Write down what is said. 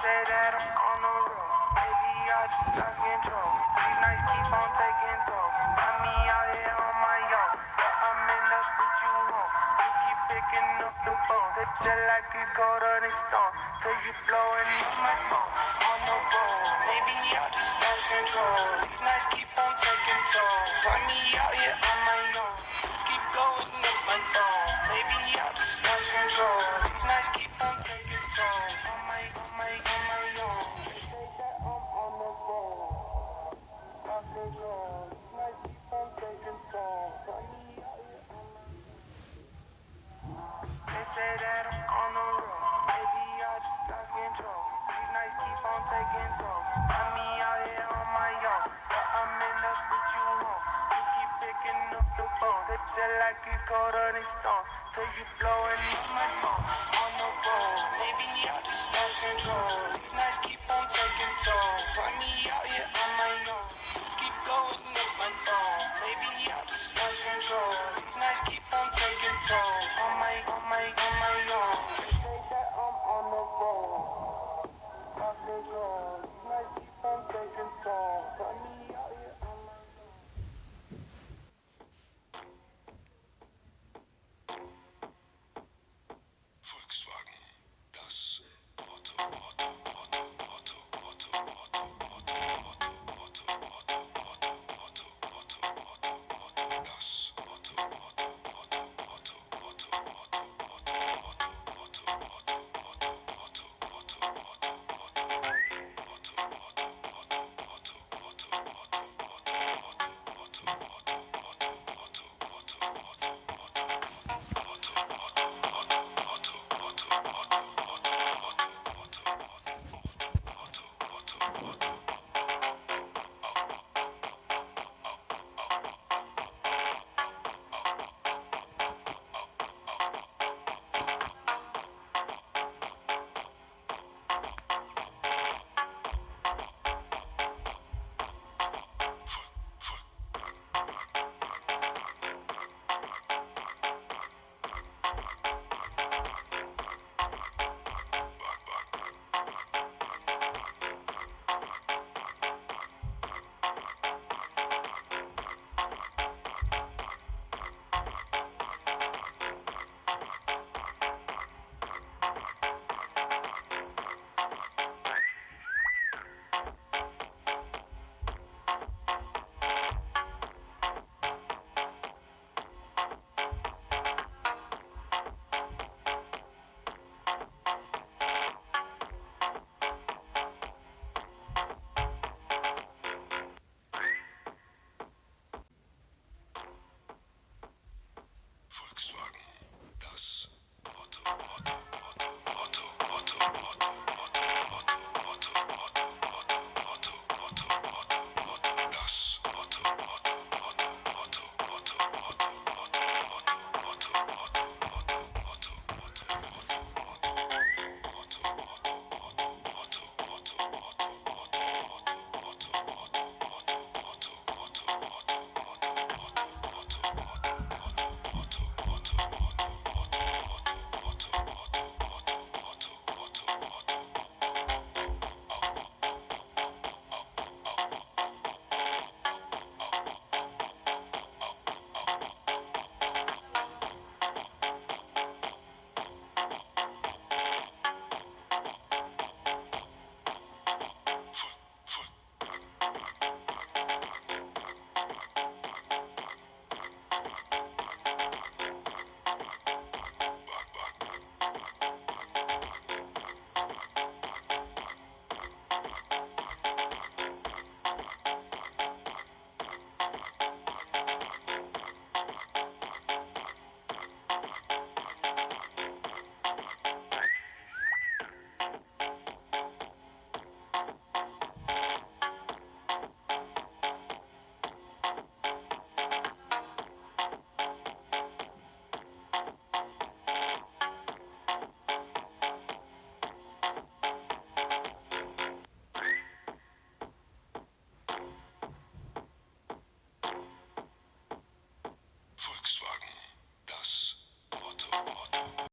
say that I'm on the road. Maybe I just lost control. These nights keep on taking toll. Got me out here on my own, but I'm in love with you home. You keep picking up the phone. They feel like it's colder than stone. Till you blowing up my phone. On the road. Maybe I just lost control. These nights keep on taking toll. Find me out here on my own. Keep blowing up my phone. Maybe I just lost control. These nights keep on taking toll. On my own. They say that I'm on the road. Lost control. These nights keep on taking toll. Find me out here on my own. They say that I'm on the road. Maybe I just lost control. These nights keep on taking toll. Got me out here on my own, but I'm in love with you home. You keep picking up the phone. They feel like it's colder than stone. Till you blowing up my phone. On the road. Maybe I just lost control. These nights keep on taking